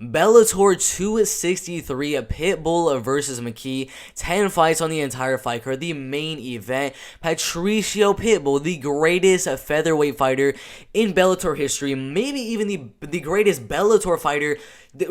Bellator 263, Pitbull versus McKee, 10 fights on the entire fight card. The main event, Patricio Pitbull, the greatest featherweight fighter in Bellator history, maybe even the greatest Bellator fighter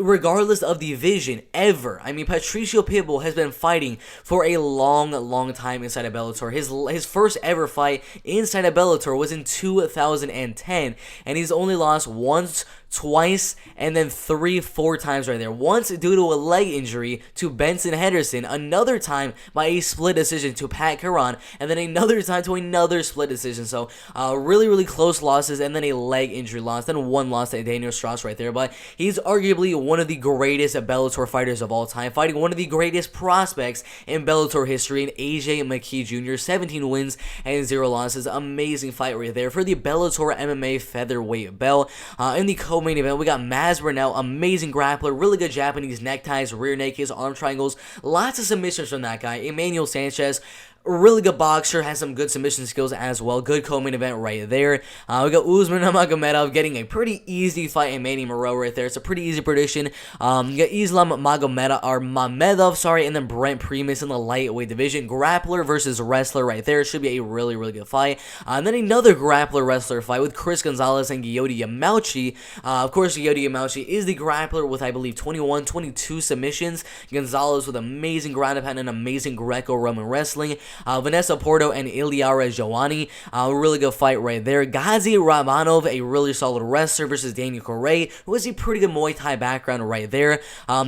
regardless of division ever. I mean, Patricio Pitbull has been fighting for a long time inside of Bellator. His first ever fight inside of Bellator was in 2010, and he's only lost once, twice, and then four times right there. Once due to a leg injury to Benson Henderson, another time by a split decision to Pat Caron, and then another time to another split decision. So really close losses, and then a leg injury loss, then one loss to Daniel Strauss right there. But he's arguably one of the greatest Bellator fighters of all time, fighting one of the greatest prospects in Bellator history in AJ McKee Jr. 17 wins and 0 losses. Amazing fight right there for the Bellator MMA featherweight belt. In the co-main event, we got Maz Burnell, amazing grappler, really good Japanese neckties, rear nakeds, arm triangles, lots of submissions from that guy. Emmanuel Sanchez, really good boxer, has some good submission skills as well. Good co-main event right there. We got Usman Nurmagomedov getting a pretty easy fight in Manny Moreau right there. It's a pretty easy prediction. You got Islam Mamedov, and then Brent Primus in the lightweight division. Grappler versus wrestler right there. Should be a really good fight. And then another grappler wrestler fight with Chris Gonzalez and Giyoto Yamauchi. Of course, Giyoto Yamauchi is the grappler with, I believe, 22 submissions. Gonzalez with amazing ground and pound and amazing Greco-Roman wrestling. Vanessa Porto and Iliara Joani, really good fight right there. Ghazi Ramanov, a really solid wrestler versus Daniel Correa, who has a pretty good Muay Thai background right there.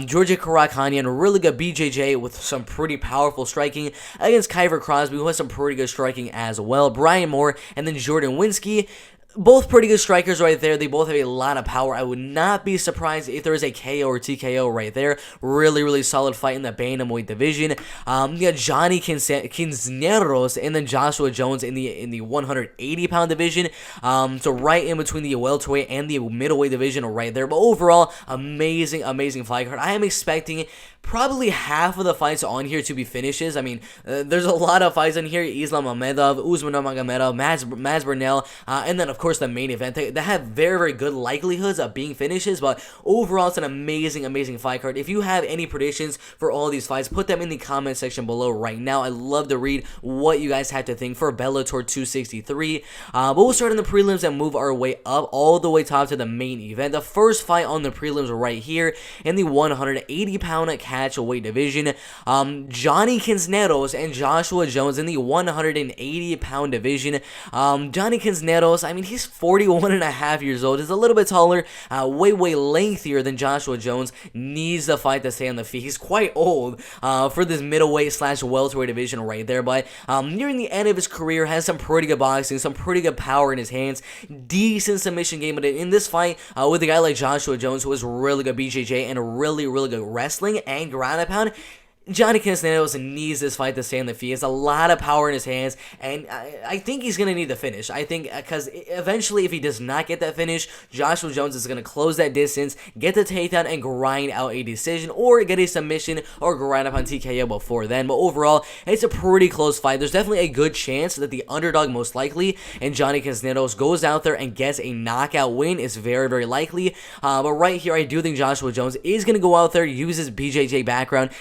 Georgia Karakanyan, really good BJJ with some pretty powerful striking against Kyver Crosby, who has some pretty good striking as well. Brian Moore and then Jordan Winsky, both pretty good strikers right there. They both have a lot of power. I would not be surprised if there is a KO or TKO right there. Really solid fight in the bantamweight division. You got Johnny Quinceneros and then Joshua Jones in the 180-pound division. So right in between the welterweight and the middleweight division right there. But overall, amazing fight card. I am expecting probably half of the fights on here to be finishes. I mean, there's a lot of fights in here. Islam Mamedov, Usman Nurmagomedov, Maz Burnell, and then of course the main event. They have very good likelihoods of being finishes, but overall it's an amazing fight card. If you have any predictions for all these fights, put them in the comment section below right now. I love to read what you guys have to think for Bellator 263. But we'll start in the prelims and move our way up all the way top to the main event. The first fight on the prelims right here in the 180-pound catchweight division. Johnny Quinceneros and Joshua Jones in the 180-pound division. Johnny Quinceneros, I mean, he's 41 and a half years old. He's a little bit taller, way lengthier than Joshua Jones. Needs the fight to stay on the feet. He's quite old for this middleweight / welterweight division right there, but nearing the end of his career, has some pretty good boxing, some pretty good power in his hands, decent submission game. But in this fight, with a guy like Joshua Jones, who has really good BJJ and really good wrestling and ground and pound, Johnny Quinceneros needs this fight to stay on the feet. He has a lot of power in his hands, and I think he's going to need the finish. I think because eventually, if he does not get that finish, Joshua Jones is going to close that distance, get the takedown, and grind out a decision, or get a submission, or grind up on TKO before then. But overall, it's a pretty close fight. There's definitely a good chance that the underdog, most likely, and Johnny Quinceneros goes out there and gets a knockout win. It's very likely. But right here, I do think Joshua Jones is going to go out there, use his BJJ background,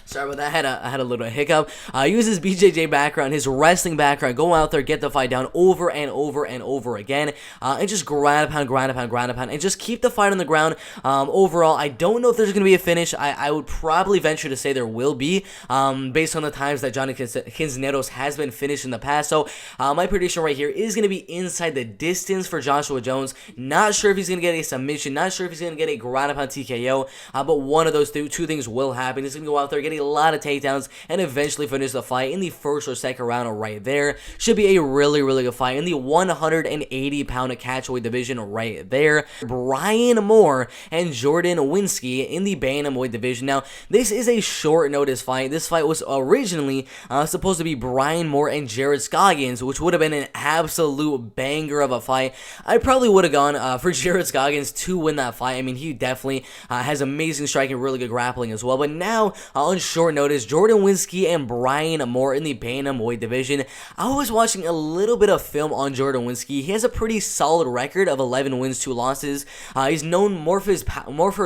sorry about that, I had a little hiccup. Use his BJJ background, his wrestling background, go out there, get the fight down over and over again, and just ground and pound, and just keep the fight on the ground. Overall, I don't know if there's going to be a finish. I would probably venture to say there will be, based on the times that Johnny Quinceneros has been finished in the past. So, my prediction right here is going to be inside the distance for Joshua Jones. Not sure if he's going to get a submission, not sure if he's going to get a ground and pound TKO, but one of those two things will happen. He's going to go out there, get a lot of takedowns, and eventually finish the fight in the first or second round right there. Should be a really good fight in the 180-pound catchweight division right there. Brian Moore and Jordan Winsky in the bantamweight division. Now, this is a short notice fight. This fight was originally supposed to be Brian Moore and Jared Scoggins, which would have been an absolute banger of a fight. I probably would have gone for Jared Scoggins to win that fight. I mean, he definitely has amazing striking, really good grappling as well. But now, on short notice, Jordan Winsky and Brian Moore in the bantamweight division. I was watching a little bit of film on Jordan Winsky. He has a pretty solid record of 11 wins, 2 losses. He's known more for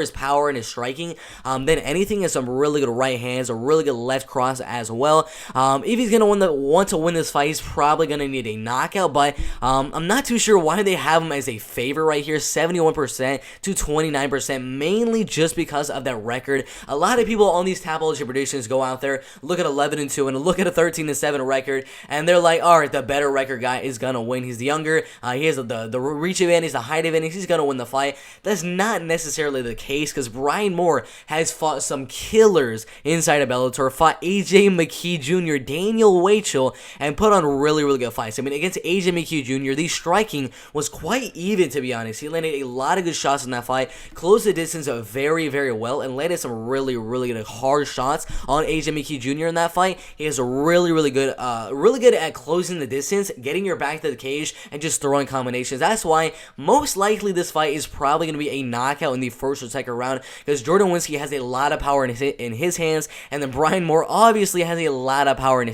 his power and his striking than anything. He has some really good right hands, a really good left cross as well. If he's gonna want to win this fight, he's probably gonna need a knockout. But I'm not too sure why they have him as a favorite right here, 71% to 29%, mainly just because of that record. A lot of people on these Tapology predictions go out there, look at 11-2 and look at a 13-7 record, and they're like, all right, the better record guy is gonna win. He's younger, he has the reach advantage, the height advantage, he's gonna win the fight. That's not necessarily the case, because Brian Moore has fought some killers inside of Bellator, fought AJ McKee Jr., Daniel Weichel, and put on really, really good fights. I mean, against AJ McKee Jr., the striking was quite even, to be honest. He landed a lot of good shots in that fight, closed the distance very, very well, and landed some really, really good hard shots on AJ McKee Jr. in that fight. He is really good at closing the distance, getting your back to the cage, and just throwing combinations. That's why most likely this fight is probably going to be a knockout in the first or second round, because Jordan Winsky has a lot of power in his hands, and then Brian Moore obviously has a lot of power in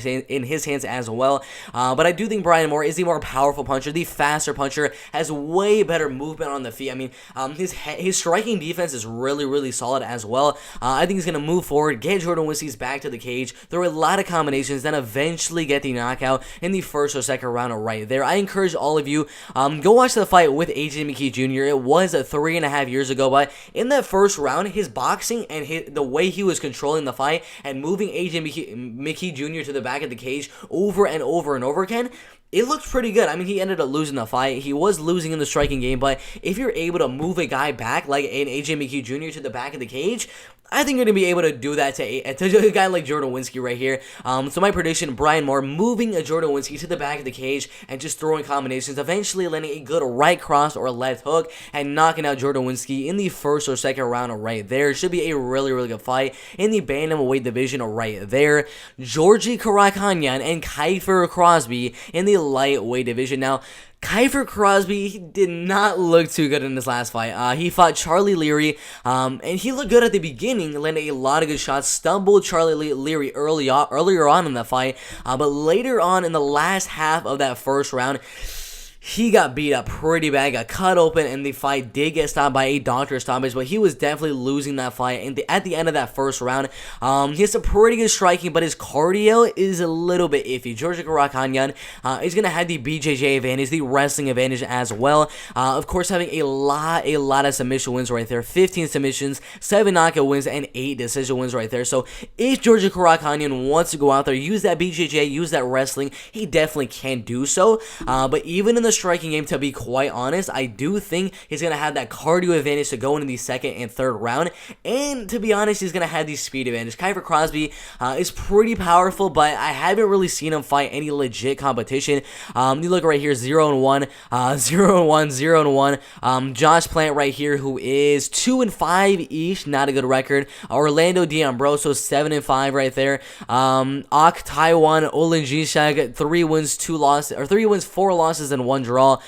his hands as well. But I do think Brian Moore is the more powerful puncher, the faster puncher, has way better movement on the feet. I mean, his striking defense is really solid as well. I think he's going to move forward, get Jordan Winsky's back to the cage, throw a lot of combinations, then eventually get the knockout in the first or second round right there. I encourage all of you, go watch the fight with AJ McKee Jr. It was 3.5 years ago, but in that first round, his boxing and the way he was controlling the fight and moving AJ McKee Jr. to the back of the cage over and over again, it looked pretty good. I mean, he ended up losing the fight. He was losing in the striking game, but if you're able to move a guy back, like an AJ McKee Jr. to the back of the cage, I think you're going to be able to do that to a guy like Jordan Winsky right here. So my prediction, Brian Moore moving a Jordan Winsky to the back of the cage and just throwing combinations, eventually landing a good right cross or a left hook and knocking out Jordan Winsky in the first or second round right there. Should be a really good fight in the bantamweight division right there. Georgi Karakhanyan and Kiefer Crosby in the lightweight division. Now, Kiefer Crosby did not look too good in this last fight. He fought Charlie Leary, and he looked good at the beginning, landed a lot of good shots, stumbled Charlie Leary earlier on in the fight, but later on in the last half of that first round, he got beat up pretty bad, got cut open, and the fight did get stopped by a doctor stoppage, but he was definitely losing that fight. And at the end of that first round, he has some pretty good striking, but his cardio is a little bit iffy. Georgi Karakhanyan is going to have the BJJ advantage, the wrestling advantage as well. Of course, having a lot of submission wins right there. 15 submissions, 7 knockout wins, and 8 decision wins right there. So if Georgi Karakhanyan wants to go out there, use that BJJ, use that wrestling, he definitely can do so. But even in the striking game, to be quite honest, I do think he's going to have that cardio advantage to go into the second and third round, and to be honest, he's going to have the speed advantage. Kiefer Crosby is pretty powerful, but I haven't really seen him fight any legit competition. You look right here, 0-1, 0-1, 0-1. Josh Plant right here, who is 2-5-ish, not a good record. Orlando D'Ambrosio, 7-5 right there. Ok Taiwan Olenjishag, 3 wins, 4 losses, and 1 draw.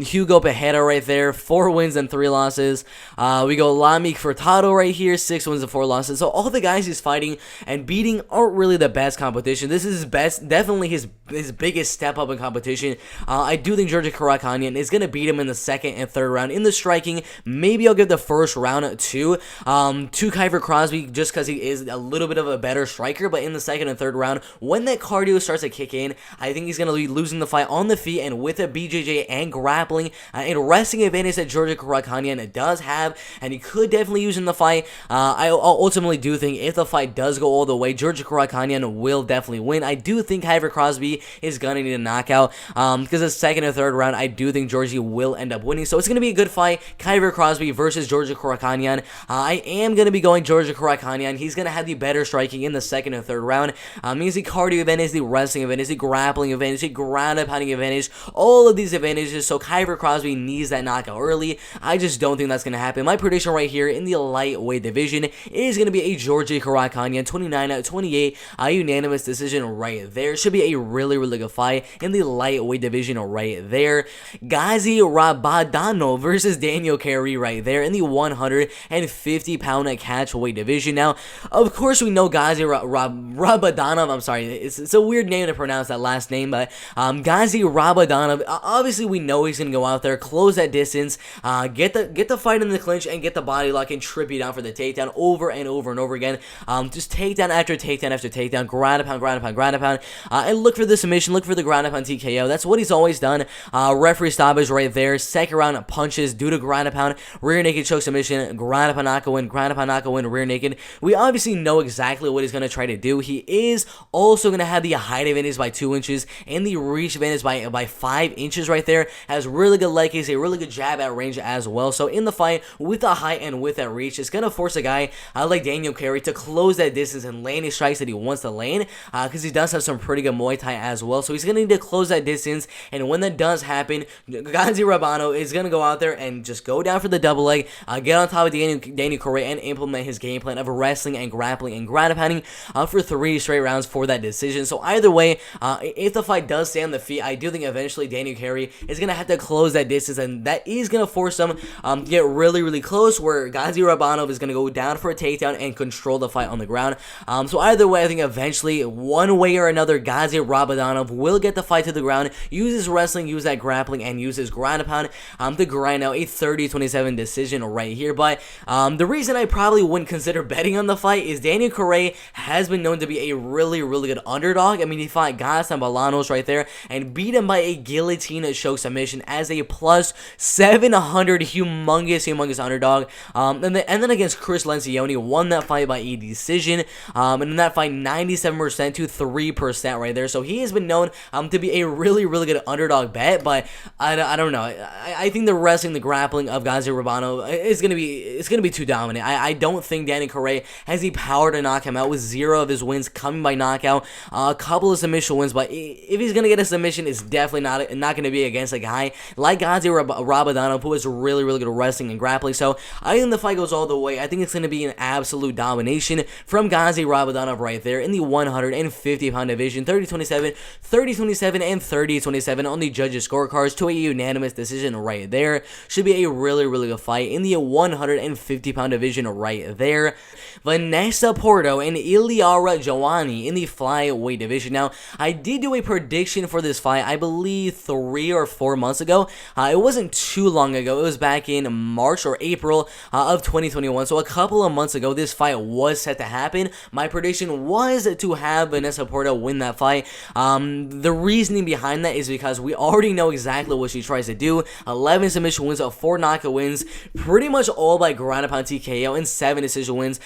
Hugo Pajeda right there, 4 wins and 3 losses. We go Lami Furtado right here, 6 wins and 4 losses. So all the guys he's fighting and beating aren't really the best competition. This is definitely his biggest step up in competition. I do think Georgi Karakhanyan is going to beat him in the second and third round. In the striking, maybe I'll give the first round to Kiefer Crosby, just because he is a little bit of a better striker. But in the second and third round, when that cardio starts to kick in, I think he's going to be losing the fight on the feet and with a BJJ and grappling and wrestling advantage that Georgi Karakhanyan does have, and he could definitely use in the fight. I ultimately do think if the fight does go all the way, Georgi Karakhanyan will definitely win. I do think Kiefer Crosby is going to need a knockout, because the second and third round, I do think Georgi will end up winning. So it's going to be a good fight, Kiefer Crosby versus Georgi Karakhanyan. I am going to be going Georgi Karakhanyan. He's going to have the better striking in the second and third round. Means the cardio advantage, the wrestling advantage, the grappling advantage, the ground and pounding advantage, all of these advantages. So Kiefer Crosby needs that knockout early. I just don't think that's going to happen. My prediction right here in the lightweight division is going to be a Georgi Karakhanyan 29-28 unanimous decision right there. Should be a really really good fight in the lightweight division right there. Ghazi Rabadano versus Daniel Carey right there in the 150-pound catchweight division. Now, of course, we know Ghazi Rabadanov. I'm sorry, it's a weird name to pronounce that last name, but Ghazi Rabadanov. Obviously, we know he's gonna go out there, close that distance, get the fight in the clinch, and get the body lock and trip you down for the takedown over and over and over again. Just takedown after takedown after takedown, ground and pound, and look for the submission, look for the ground and pound TKO. That's what he's always done. Referee stoppage right there. Second round punches due to ground and pound, rear naked choke submission, ground and pound knockout win, rear naked. We obviously know exactly what he's gonna try to do. He is also gonna have the height advantage by 2 inches and the reach advantage by 5 inches right there. Has really good leg kicks, a really good jab at range as well. So in the fight, with the height and with that reach, it's gonna force a guy like Daniel Carey to close that distance and land his strikes that he wants to land, because he does have some pretty good Muay Thai as well. So he's gonna need to close that distance, and when that does happen, Ghazi Rabano is gonna go out there and just go down for the double leg, get on top of Daniel Carey, and implement his game plan of wrestling and grappling and ground and pounding for 3 straight rounds for that decision. So either way, if the fight does stay on the feet, I do think eventually Daniel Carey is gonna have to close that distance, and that is gonna force him to get really close, where Ghazi Rabanov is gonna go down for a takedown and control the fight on the ground. So either way, I think eventually, one way or another, Ghazi Rabadanov will get the fight to the ground, use his wrestling, use that grappling, and use his ground and pound to grind out a 30-27 decision right here. But the reason I probably wouldn't consider betting on the fight is Daniel Carey has been known to be a really good underdog. I mean, he fought Gaston Bolanos right there and beat him by a guillotine choke submission as a plus 700 humongous underdog. And then against Chris Lencioni, won that fight by a decision. And in that fight, 97% to 3% right there. So he has been known to be a really good underdog bet. But I don't know. I think the wrestling, the grappling of Ghazi Rabano is gonna be too dominant. I don't think Daniel Carey has the power to knock him out, with 0 of his wins coming by knockout, a couple of submission wins. But if he's gonna get a submission, it's definitely not gonna be against a guy like Ghazi Rabadanov, who is really good at wrestling and grappling. So I think the fight goes all the way. I think it's gonna be an absolute domination from Ghazi Rabadanov right there in the 150-pound division. 30-27, 30-27, and 30-27 on the judges' scorecards to a unanimous decision right there. Should be a really good fight in the 150-pound division right there. Vanessa Porto and Iliara Jawani in the flyweight division. Now, I did do a prediction for this fight, I believe 3 or 4 months ago. It wasn't too long ago. It was back in March or April of 2021. So a couple of months ago, this fight was set to happen. My prediction was to have Vanessa Porto win that fight. The reasoning behind that is because we already know exactly what she tries to do. 11 submission wins, 4 knockout wins, pretty much all by ground and pound TKO, and 7 decision wins.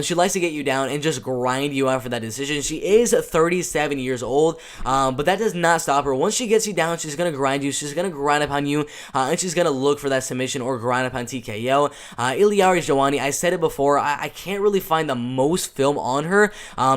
She likes to get you down and just grind you out for that decision. She is 37 years old, but that does not stop her. Once she gets you down, she's going to grind you, she's going to grind upon you, and she's going to look for that submission or ground upon TKO. Iliara Jawani, I said it before, I can't really find the most film on her.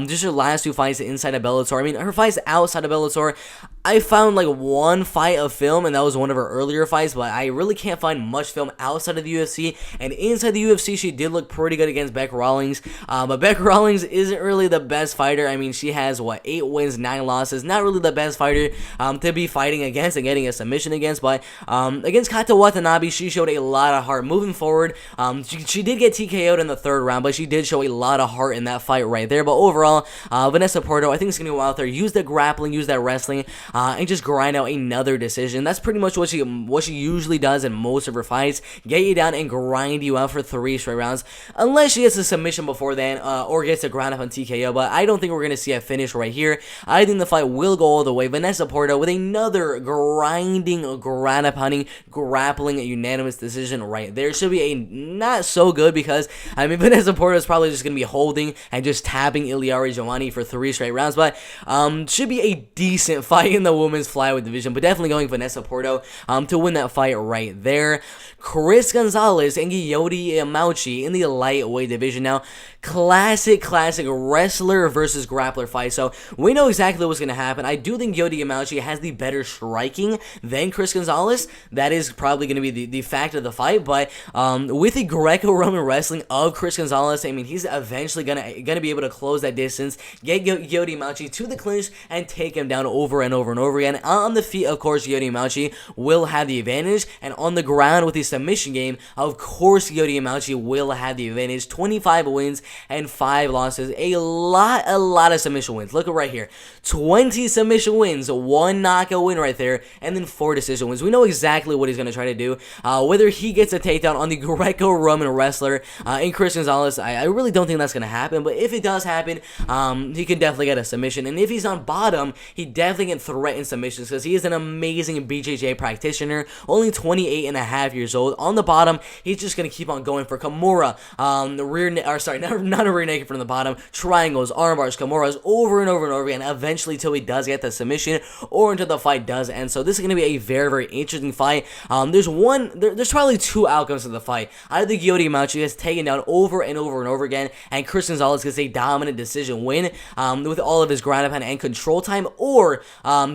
Just her last 2 fights inside of Bellator. I mean, her fights outside of Bellator, I found like 1 fight of film, and that was one of her earlier fights, but I really can't find much film outside of the UFC. And inside the UFC, she did look pretty good against Bec Rawlings, but Bec Rawlings isn't really the best fighter. I mean, she has 8 wins, 9 losses, not really the best fighter to be fighting against and getting a submission against. But against Kata Watanabe, she showed a lot of heart moving forward. She did get TKO'd in the 3rd round, but she did show a lot of heart in that fight right there. But overall, Vanessa Porto, I think is going to go out there, use the grappling, use that wrestling, and just grind out another decision. That's pretty much what she usually does in most of her fights. Get you down and grind you out for 3 straight rounds, unless she gets a submission before then, or gets a ground up on TKO. But I don't think we're going to see a finish right here. I think the fight will go all the way. Vanessa Porto with another grinding, ground up hunting, grappling unanimous decision right there. Should be a not so good, because I mean, Vanessa Porto is probably just going to be holding and just tapping Iliara Jawani for 3 straight rounds. But should be a decent fight in in the women's flyweight division, but definitely going Vanessa Porto to win that fight right there. Chris Gonzalez and Giyoto Yamauchi in the lightweight division. Now, classic wrestler versus grappler fight. So we know exactly what's going to happen. I do think Giyoto Yamauchi has the better striking than Chris Gonzalez. That is probably going to be the fact of the fight. But with the Greco-Roman wrestling of Chris Gonzalez, I mean, he's eventually gonna be able to close that distance, get Giyoto Yamauchi to the clinch, and take him down over and over and over again. On the feet, of course, Giyoto Yamauchi will have the advantage, and on the ground with the submission game, of course, Giyoto Yamauchi will have the advantage. 25 wins and 5 losses, a lot of submission wins. Look at right here, 20 submission wins, 1 knockout win right there, and then 4 decision wins. We know exactly what he's gonna try to do. Whether he gets a takedown on the Greco-Roman wrestler in Chris Gonzalez, I really don't think that's gonna happen. But if it does happen, he can definitely get a submission. And if he's on bottom, he definitely can threaten submissions because he is an amazing BJJ practitioner, only 28 and a half years old. On the bottom, he's just gonna keep on going for Kimura, not a rear naked from the bottom, triangles, arm bars, Kimuras, over and over and over again, eventually till he does get the submission or until the fight does end. So this is gonna be a very interesting fight. There's probably 2 outcomes of the fight. Either Giyoto Yamauchi gets taken down over and over again, and Chris Gonzalez gets a dominant decision win with all of his ground and pound and control time, or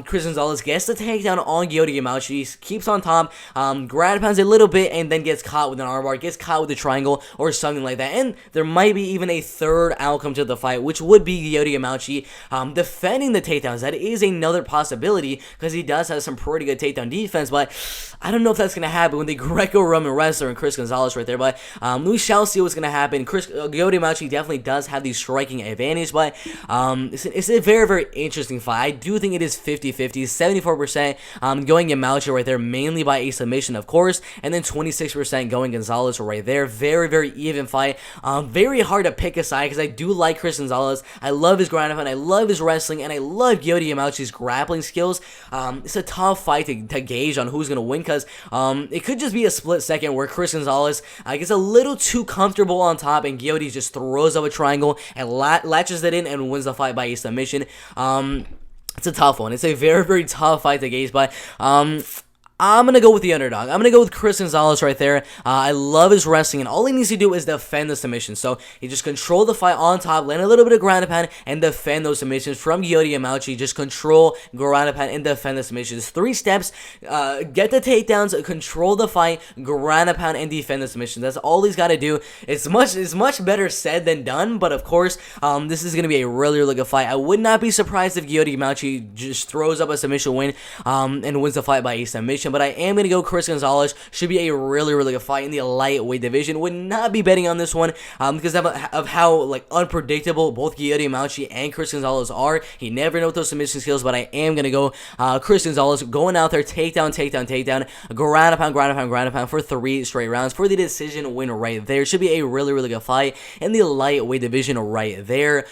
Chris Gonzalez gets the takedown on Giyoto Yamauchi, keeps on top, ground pounds a little bit, and then gets caught with an armbar, gets caught with a triangle, or something like that. And there might be even a third outcome to the fight, which would be Giyoto Yamauchi defending the takedowns. That is another possibility because he does have some pretty good takedown defense, but I don't know if that's going to happen with the Greco-Roman wrestler and Chris Gonzalez right there. But we shall see what's going to happen. Giyoto Yamauchi definitely does have the striking advantage, but it's a very interesting fight. I do think it is 50-50, 74% going Yamauchi right there, mainly by a submission, of course, and then 26% going Gonzalez right there. Very even fight. Very hard to pick a side because I do like Chris Gonzalez. I love his ground and pound, I love his wrestling, and I love Giyoto Yamauchi's grappling skills. It's a tough fight to gauge on who's going to win because it could just be a split second where Chris Gonzalez gets a little too comfortable on top and Giyoto just throws up a triangle and latches it in and wins the fight by a submission. It's a tough one. It's a very tough fight to gauge, but I'm going to go with the underdog. I'm going to go with Chris Gonzalez right there. I love his wrestling, and all he needs to do is defend the submission. So he just control the fight on top, land a little bit of ground and pound, and defend those submissions from Giyoto Yamauchi. Just control, ground and pound, and defend the submissions. 3 steps, get the takedowns, control the fight, ground and pound, and defend the submissions. That's all he's got to do. It's much better said than done, but of course, this is going to be a really good fight. I would not be surprised if Giyoto Yamauchi just throws up a submission win and wins the fight by a submission. But I am going to go Chris Gonzalez. Should be a really good fight in the lightweight division. Would not be betting on this one because of how unpredictable both Giyoto Yamauchi and Chris Gonzalez are. You never know with those submission skills, but I am going to go Chris Gonzalez going out there, takedown, ground and pound for 3 straight rounds for the decision win right there. Should be a really good fight in the lightweight division right there.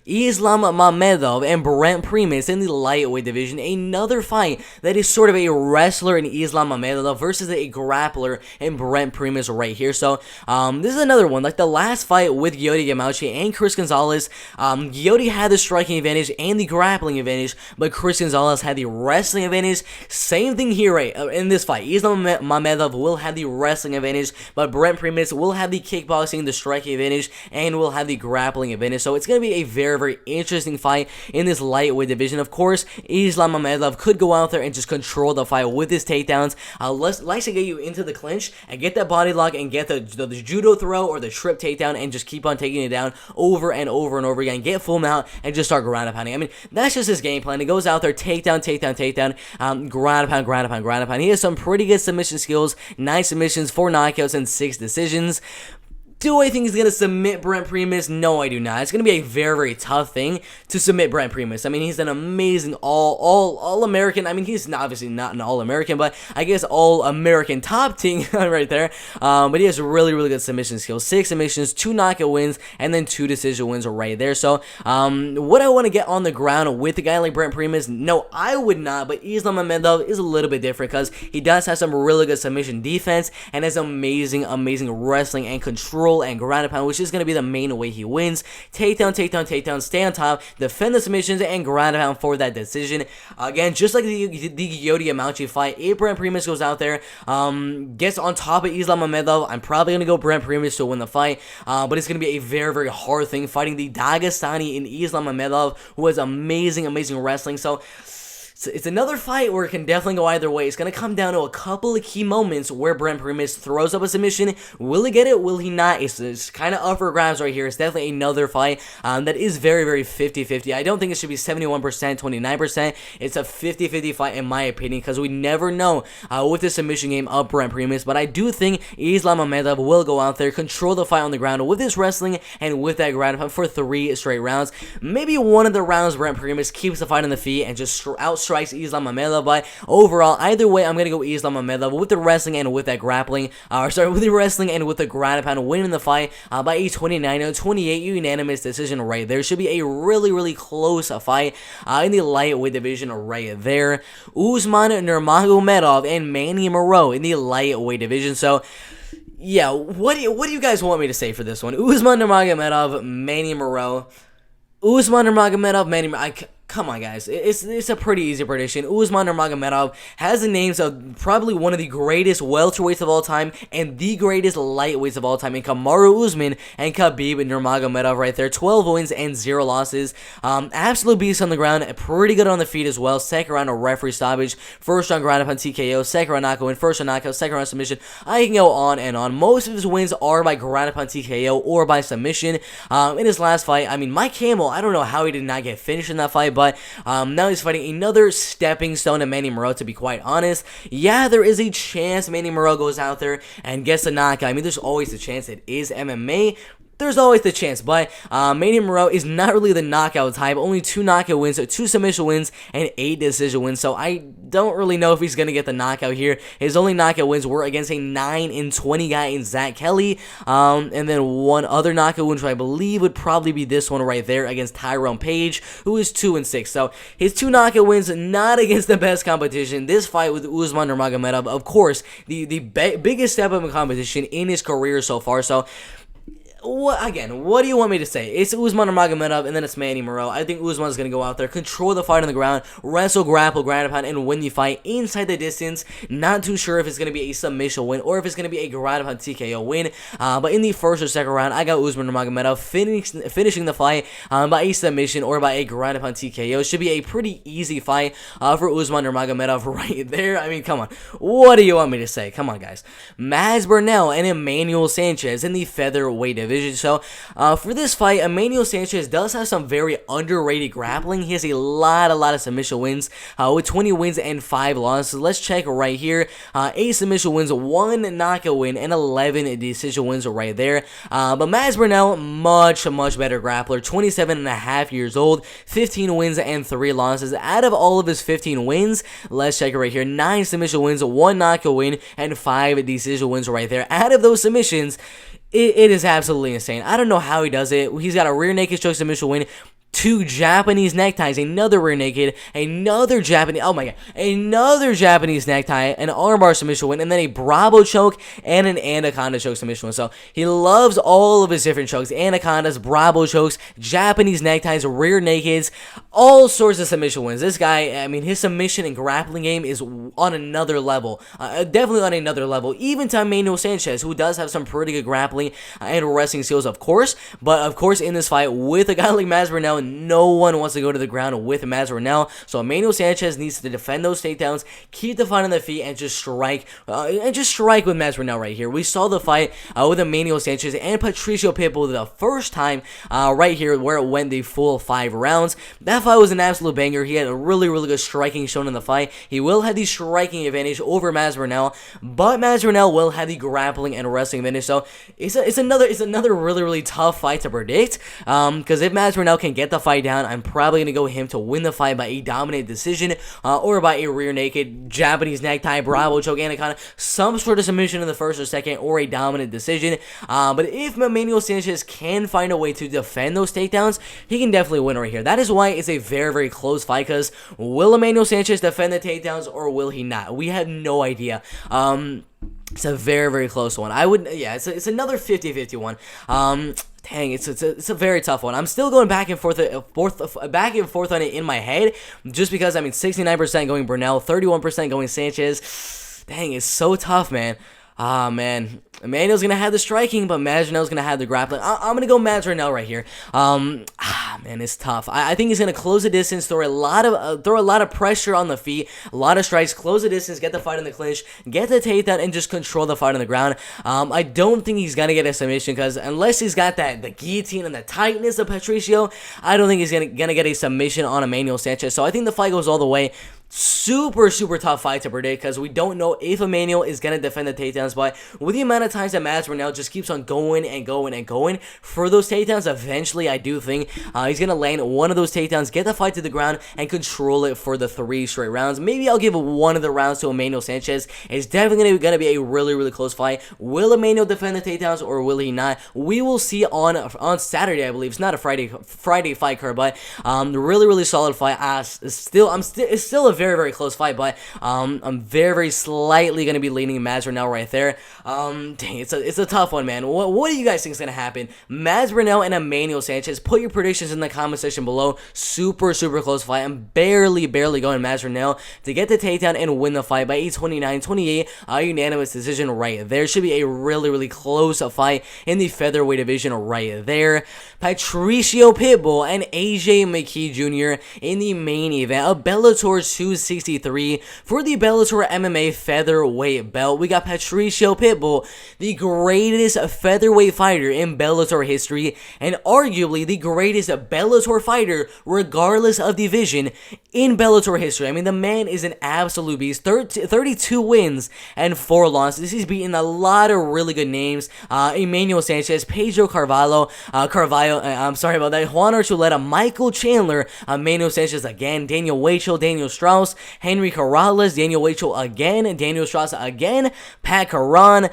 Islam Mamedov and Brent Primus in the lightweight division. Another fight that is sort of a wrestler in Islam Mamedov versus a grappler in Brent Primus right here. So this is another one, like the last fight with Giyoto Yamauchi and Chris Gonzalez. Giyoto had the striking advantage and the grappling advantage, but Chris Gonzalez had the wrestling advantage. Same thing here right in this fight. Islam Mamedov will have the wrestling advantage, but Brent Primus will have the kickboxing, the striking advantage, and will have the grappling advantage. So it's going to be a very interesting fight in this lightweight division. Of course, Islam Mamedov could go out there and just control the fight with his takedowns. Likes to get you into the clinch and get that body lock and get the judo throw or the trip takedown and just keep on taking it down over and over again. Get full mount and just start ground and pounding. I mean, that's just his game plan. He goes out there, takedown, ground and pound. He has some pretty good submission skills, 9 submissions, 4 knockouts, and 6 decisions. Do I think he's going to submit Brent Primus? No, I do not. It's going to be a very tough thing to submit Brent Primus. I mean, he's an amazing all-American. I mean, he's obviously not an all-American, but I guess all-American top team right there. But he has really good submission skills. 6 submissions, 2 knockout wins, and then 2 decision wins right there. So, would I want to get on the ground with a guy like Brent Primus? No, I would not, but Islam Mamedov is a little bit different because he does have some really good submission defense and has amazing wrestling and control control and ground and pound, which is going to be the main way he wins. Takedown, takedown, takedown, stay on top, defend the submissions, and ground and pound for that decision. Again, just like the Giyotti Yamauchi fight, if Brent Primus goes out there, gets on top of Islam Mamedov, I'm probably going to go Brent Primus to win the fight, but it's going to be a very, very hard thing fighting the Dagestani in Islam Mamedov, who has amazing, amazing wrestling. So it's another fight where it can definitely go either way. It's going to come down to a couple of key moments where Brent Primus throws up a submission. Will he get it? Will he not? It's kind of up for grabs right here. It's definitely another fight that is very, very 50-50. I don't think it should be 71%, 29%. It's a 50-50 fight in my opinion, because we never know with the submission game of Brent Primus. But I do think Islam Mamedov will go out there, control the fight on the ground with his wrestling and with that ground pound for 3 straight rounds. Maybe one of the rounds Brent Primus keeps the fight on the feet and just outstrikes Islam Mamedov, but overall, either way, I'm going to go Islam Mamedov with the wrestling and with that grappling, with the wrestling and with the ground pound, winning the fight by a 29-28 unanimous decision right there. Should be a really, really close fight in the lightweight division right there. Usman Nurmagomedov and Manny Moreau in the lightweight division. So yeah, what do you guys want me to say for this one? Usman Nurmagomedov, Manny Moreau. Usman Nurmagomedov, Manny Moreau. Come on, guys. It's a pretty easy prediction. Usman Nurmagomedov has the names of probably one of the greatest welterweights of all time and the greatest lightweights of all time in Kamaru Usman and Khabib Nurmagomedov right there. 12 wins and 0 losses. Absolute beast on the ground. Pretty good on the feet as well. Second round, a referee stoppage. First round, ground upon TKO. Second round, knockout win. First round, knockout. Second round, submission. I can go on and on. Most of his wins are by ground upon TKO or by submission. In his last fight, I mean, Mike Campbell, I don't know how he did not get finished in that fight, but now he's fighting another stepping stone to Manny Moreau, to be quite honest. Yeah, there is a chance Manny Moreau goes out there and gets a knockout. I mean, there's always a chance. It is MMA. There's always the chance, but Manny Moreau is not really the knockout type. Only 2 knockout wins, 2 submission wins, and 8 decision wins. So I don't really know if he's going to get the knockout here. His only knockout wins were against a 9-20 guy in Zach Kelly. And then one other knockout win, which I believe would probably be this one right there against Tyrone Page, who is 2-6. So his 2 knockout wins, not against the best competition. This fight with Usman Nurmagomedov, of course, the biggest step up in competition in his career so far. So what do you want me to say? It's Usman Nurmagomedov, and then it's Manny Moreau. I think Usman's going to go out there, control the fight on the ground, wrestle, grapple, ground pound, and win the fight inside the distance. Not too sure if it's going to be a submission win or if it's going to be a ground pound TKO win. But in the first or second round, I got Usman Nurmagomedov finishing the fight by a submission or by a ground pound TKO. Should be a pretty easy fight for Usman Nurmagomedov right there. I mean, come on. What do you want me to say? Come on, guys. Maz Burnell and Emmanuel Sanchez in the featherweight division. So, for this fight, Emmanuel Sanchez does have some very underrated grappling. He has a lot of submission wins, with 20 wins and 5 losses. Let's check right here. 8 submission wins, 1 knockout win, and 11 decision wins right there. But Maz Burnell, much better grappler. 27.5 years old, 15 wins and 3 losses. Out of all of his 15 wins, let's check it right here. 9 submission wins, 1 knockout win, and 5 decision wins right there. Out of those submissions, it is absolutely insane. I don't know how he does it. He's got a rear naked choke submission win, 2 Japanese neckties, another rear naked, another Japanese necktie, an armbar submission win, and then a Bravo choke and an Anaconda choke submission win. So he loves all of his different chokes, Anacondas, Bravo chokes, Japanese neckties, rear nakeds, all sorts of submission wins. This guy, I mean, his submission and grappling game is on another level, definitely on another level, even to Emmanuel Sanchez, who does have some pretty good grappling and wrestling skills, of course, but of course in this fight with a guy like Maz Burnell, no one wants to go to the ground with Maz Burnell, so Emmanuel Sanchez needs to defend those takedowns, keep the fight on the feet, and just strike with Maz Burnell right here. We saw the fight with Emmanuel Sanchez and Patricio Pitbull the first time right here, where it went the full 5 rounds. That fight was an absolute banger. He had a really good striking shown in the fight. He will have the striking advantage over Maz Burnell, but Maz Burnell will have the grappling and wrestling advantage. So it's another really tough fight to predict, because if Maz Burnell can get the fight down, I'm probably going to go him to win the fight by a dominant decision, or by a rear naked, Japanese necktie, Bravo choke, Anaconda, some sort of submission in the first or second, or a dominant decision. But if Emmanuel Sanchez can find a way to defend those takedowns, he can definitely win right here. That is why it's a very close fight, because will Emmanuel Sanchez defend the takedowns or will he not? We have no idea. It's a very, very close one. I would, yeah, it's another 50-50 one. Dang, it's a very tough one. I'm still going back and forth on it in my head, just because, I mean, 69% going Burnell, 31% going Sanchez. Dang, it's so tough, man. Ah, man. Emmanuel's going to have the striking, but Masvidal's going to have the grappling. I'm going to go Masvidal right here. Man, it's tough. I think he's going to close the distance, throw a lot of pressure on the feet, a lot of strikes, close the distance, get the fight in the clinch, get the takedown, and just control the fight on the ground. I don't think he's going to get a submission, because unless he's got the guillotine and the tightness of Patricio, I don't think he's going to get a submission on Emmanuel Sanchez. So I think the fight goes all the way. Super, super tough fight to predict, because we don't know if Emmanuel is going to defend the takedowns, but with the amount of times that Masvidal just keeps on going and going and going for those takedowns, eventually I do think he's going to land one of those takedowns, get the fight to the ground, and control it for the 3 straight rounds. Maybe I'll give one of the rounds to Emmanuel Sanchez. It's definitely going to be a really, really close fight. Will Emmanuel defend the takedowns, or will he not? We will see on Saturday, I believe. It's not a Friday fight card, but really, really solid fight. It's still a very, very close fight, but I'm very, very slightly going to be leaning Masvidal right there. Dang, it's a tough one, man. What do you guys think is going to happen? Masvidal and Emmanuel Sanchez. Put your predictions in the comment section below. Super, super close fight. I'm barely going Masvidal to get the takedown and win the fight by 29-28. Unanimous decision right there. Should be a really, really close fight in the featherweight division right there. Patricio Pitbull and AJ McKee Jr. in the main event of Bellator 263 for the Bellator MMA featherweight belt. We got Patricio Pitbull, the greatest featherweight fighter in Bellator history, and arguably the greatest Bellator fighter regardless of division in Bellator history. I mean, the man is an absolute beast. 32 wins and 4 losses. He's beaten a lot of really good names. Emmanuel Sanchez, Pedro Carvalho, I'm sorry about that, Juan Archuleta, Michael Chandler, Emmanuel Sanchez again, Daniel Weichel, Daniel Strauss, Henry Corrales, Daniel Weichel again, Daniel Strauss again, Pat Caron,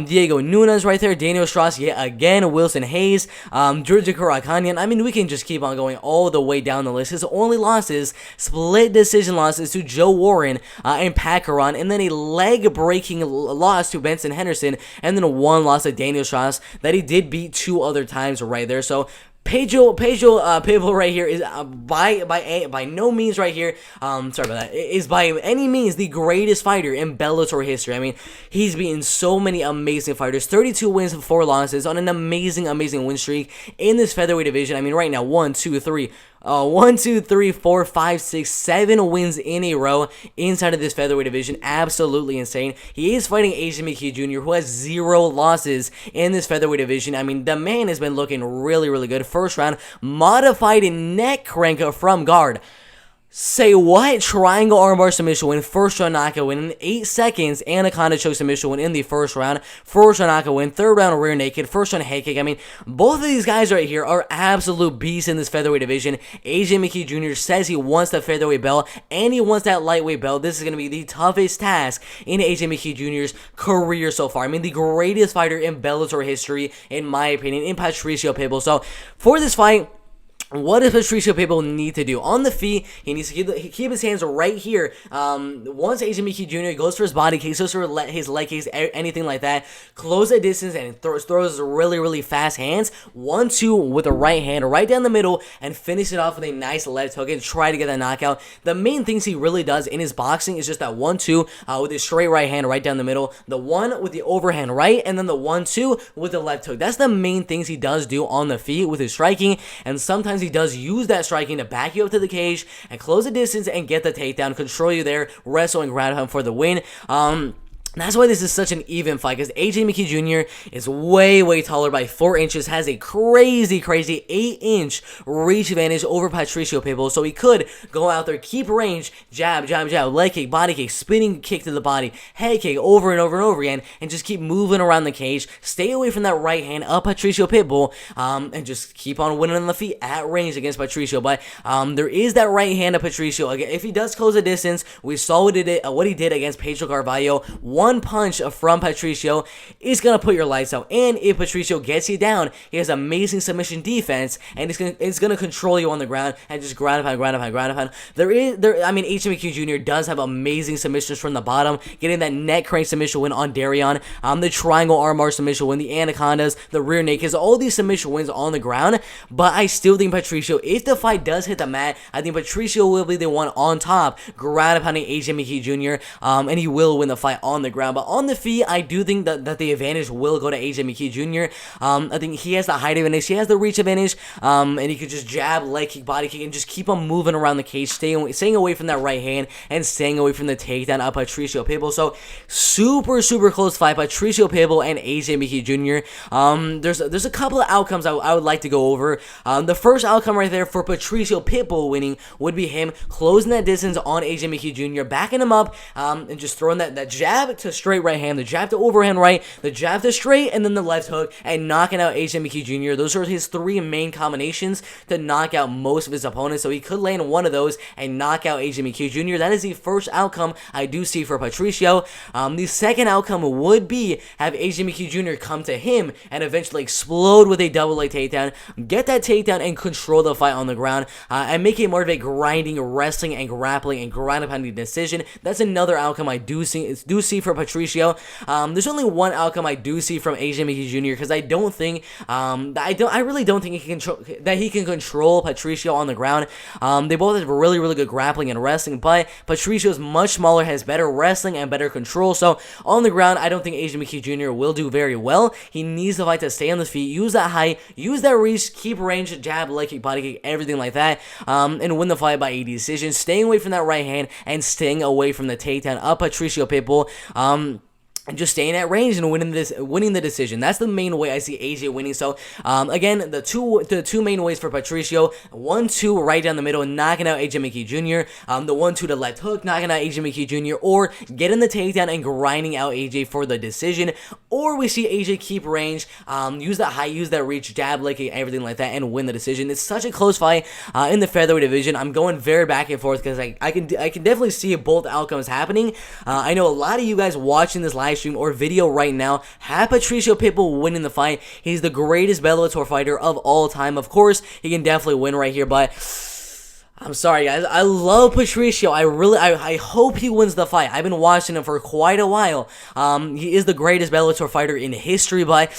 Diego Nunes right there, Daniel Strauss yet again, Wilson Hayes, Georgia Karakanyan. I mean, we can just keep on going all the way down the list. His only losses, split decision losses to Joe Warren and Pat Caron, and then a leg-breaking loss to Benson Henderson, and then one loss to Daniel Strauss that he did beat 2 other times right there. So Pedro Pitbull right here is by no means right here. Sorry about that. Is by any means the greatest fighter in Bellator history. I mean, he's beaten so many amazing fighters. 32 wins and 4 losses on an amazing win streak in this featherweight division. I mean, right now 1, 2, 3, 4, 5, 6, 7 wins in a row inside of this featherweight division. Absolutely insane. He is fighting AJ McKee Jr., who has 0 losses in this featherweight division. I mean, the man has been looking really, really good. First round, modified neck crank from guard. Say what? Triangle armbar submission win, first round knockout win in 8 seconds, anaconda choke submission win in the first round knockout win, third round rear naked, first round head kick. I mean, both of these guys right here are absolute beasts in this featherweight division. AJ McKee Jr. says he wants the featherweight belt, and he wants that lightweight belt. This is going to be the toughest task in AJ McKee Jr.'s career so far. I mean, the greatest fighter in Bellator history, in my opinion, in Patricio Pitbull. So, for this fight, what does Patricio Pitbull need to do? On the feet, he needs to keep his hands right here. Once AJ McKee Jr. goes for his body kicks, goes for his leg kicks, anything like that, close the distance and throws really, really fast hands. 1-2 with the right hand, right down the middle, and finish it off with a nice left hook and try to get that knockout. The main things he really does in his boxing is just that 1-2 with his straight right hand right down the middle, the 1 with the overhand right, and then the 1-2 with the left hook. That's the main things he does do on the feet with his striking, and sometimes he does use that striking to back you up to the cage and close the distance and get the takedown, control you there, wrestle and grab him for the win. That's why this is such an even fight, because AJ McKee Jr. is way taller by 4 inches, has a crazy 8-inch reach advantage over Patricio Pitbull, so he could go out there, keep range, jab, leg kick, body kick, spinning kick to the body, head kick over and over again, and just keep moving around the cage, stay away from that right hand of Patricio Pitbull, and just keep on winning on the feet at range against Patricio. But there is that right hand of Patricio. Again, if he does close the distance, we saw what he did against Pedro Carvalho. one punch from Patricio is going to put your lights out. And if Patricio gets you down, he has amazing submission defense, and it's gonna control you on the ground and just ground and pound. AJ McHugh Jr. does have amazing submissions from the bottom, getting that neck crank submission win on Darion, the triangle armbar submission win, the anacondas, the rear nakeds, all these submission wins on the ground. But I still think Patricio, if the fight does hit the mat, I think Patricio will be the one on top, ground and pounding AJ McHugh Jr., and he will win the fight on the ground. But on the feet, I do think that the advantage will go to AJ McHugh Jr. I think he has the height advantage, he has the reach advantage, and he could just jab, leg kick, body kick, and just keep on moving around the cage, staying away from that right hand, and staying away from the takedown of Patricio Pitbull. So, super close fight, Patricio Pitbull and AJ McHugh Jr. There's a couple of outcomes I would like to go over. The first outcome right there for Patricio Pitbull winning would be him closing that distance on AJ McHugh Jr., backing him up, and just throwing that jab to straight right hand, the jab to overhand right, the jab to straight, and then the left hook, and knocking out AJ McHugh Jr. Those are his three main combinations to knock out most of his opponents, so he could land one of those and knock out AJ McHugh Jr. That is the first outcome I do see for Patricio. The second outcome would be have AJ McHugh Jr. come to him and eventually explode with a double leg takedown, get that takedown, and control the fight on the ground, and make it more of a grinding, wrestling, and grappling, and ground and pounding decision. That's another outcome I do see for Patricio. There's only one outcome I do see from AJ McHugh Jr. because I really don't think he can control Patricio on the ground. They both have really good grappling and wrestling, but Patricio is much smaller, has better wrestling and better control. So on the ground, I don't think AJ McHugh Jr. will do very well. He needs the fight to stay on the feet, use that height, use that reach, keep range, jab, leg kick, body kick, everything like that, and win the fight by a decision, staying away from that right hand and staying away from the takedown of Patricio Pitbull. And just staying at range and winning the decision. That's the main way I see AJ winning. So again, the two main ways for Patricio: 1-2 right down the middle, knocking out AJ McHugh Jr. The 1-2 to left hook, knocking out AJ McHugh Jr. Or getting the takedown and grinding out AJ for the decision. Or we see AJ keep range, use that height, use that reach, jab, leg kick, everything like that, and win the decision. It's such a close fight in the featherweight division. I'm going very back and forth because I can definitely see both outcomes happening. I know a lot of you guys watching this live stream or video right now have Patricio Pitbull winning the fight. He's the greatest Bellator fighter of all time. Of course, he can definitely win right here, but I'm sorry, guys. I love Patricio. I hope he wins the fight. I've been watching him for quite a while. He is the greatest Bellator fighter in history, but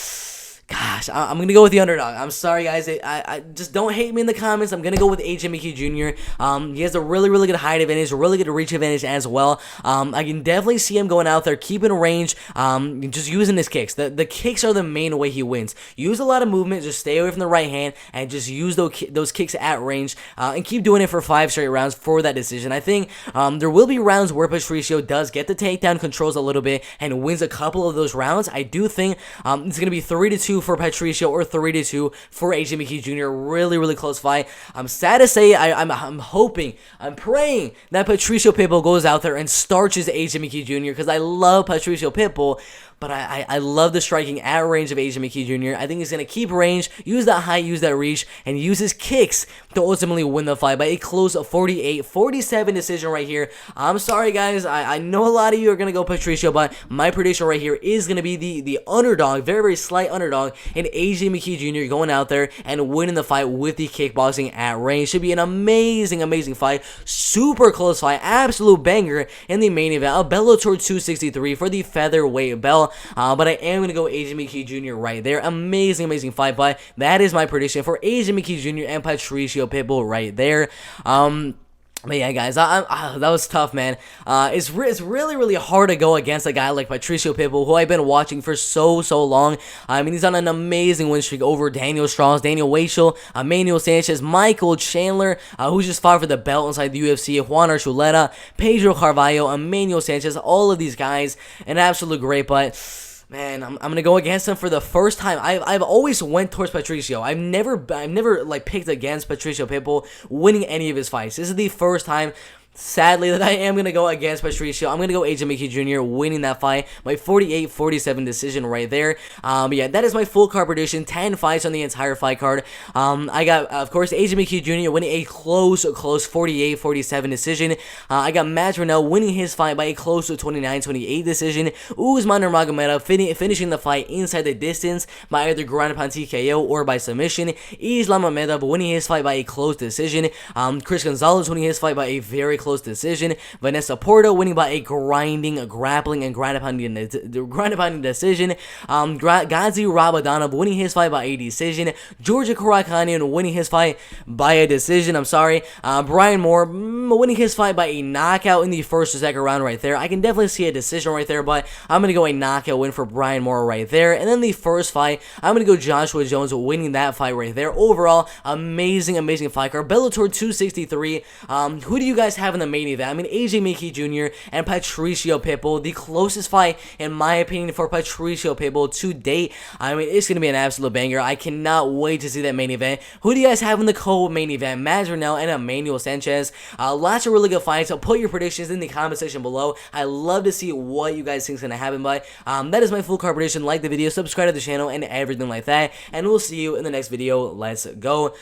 gosh, I'm going to go with the underdog. I'm sorry, guys. I just don't hate me in the comments. I'm going to go with AJ McHugh Jr. He has a really good height advantage, a really good reach advantage as well. I can definitely see him going out there, keeping range, just using his kicks. The kicks are the main way he wins. Use a lot of movement, just stay away from the right hand, and just use those kicks at range, and keep doing it for 5 straight rounds for that decision. I think there will be rounds where Patricio does get the takedown, controls a little bit, and wins a couple of those rounds. I do think it's going to be 3-2 for Patricio or 3-2 for AJ McHugh Jr. Really close fight. I'm sad to say, I'm hoping, I'm praying that Patricio Pitbull goes out there and starches AJ McHugh Jr. because I love Patricio Pitbull. But I love the striking at range of AJ McHugh Jr. I think he's going to keep range, use that height, use that reach, and use his kicks to ultimately win the fight by a close of 48-47 decision right here. I'm sorry, guys. I know a lot of you are going to go Patricio, but my prediction right here is going to be the underdog, very slight underdog, in AJ McHugh Jr. going out there and winning the fight with the kickboxing at range. Should be an amazing fight. Super close fight. Absolute banger in the main event of Bellator 263 for the featherweight belt. But I am going to go AJ McHugh Jr. right there. Amazing fight, but that is my prediction for AJ McHugh Jr. and Patricio Pitbull right there. But yeah, guys, that was tough, man. It's really hard to go against a guy like Patricio Pitbull, who I've been watching for so long. I mean, he's on an amazing win streak over Daniel Strauss, Daniel Weichel, Emmanuel Sanchez, Michael Chandler, who just fought for the belt inside the UFC, Juan Archuleta, Pedro Carvalho, Emmanuel Sanchez, all of these guys, an absolute great, but man, I'm gonna go against him for the first time. I've always went towards Patricio. I've never like picked against Patricio Pitbull winning any of his fights. This is the first time Sadly, that I am going to go against Patricio. I'm going to go AJ McKee Jr. winning that fight. My 48-47 decision right there. But yeah, that is my full card prediction. 10 fights on the entire fight card. I got, of course, AJ McKee Jr. winning a close 48-47 decision. I got Matt Renell winning his fight by a close 29-28 decision. Usman Nurmagomedov finishing the fight inside the distance by either ground pound TKO or by submission. Islam Mamedov winning his fight by a close decision. Chris Gonzalez winning his fight by a very close decision. Vanessa Porto winning by a grappling, and ground pounding decision. Gazi Rabadanov winning his fight by a decision. Georgia Karakhanyan winning his fight by a decision. Brian Moore winning his fight by a knockout in the first or second round right there. I can definitely see a decision right there, but I'm going to go a knockout win for Brian Moore right there. And then the first fight, I'm going to go Joshua Jones winning that fight right there. Overall, amazing fight card. Bellator 263. Who do you guys have in the main event? I mean, AJ McKee Jr. and Patricio Pitbull, the closest fight, in my opinion, for Patricio Pitbull to date. I mean, it's going to be an absolute banger. I cannot wait to see that main event. Who do you guys have in the co-main event? Matt Renell and Emmanuel Sanchez. Lots of really good fights, so put your predictions in the comment section below. I love to see what you guys think is going to happen, but that is my full card prediction. Like the video, subscribe to the channel, and everything like that, and we'll see you in the next video. Let's go.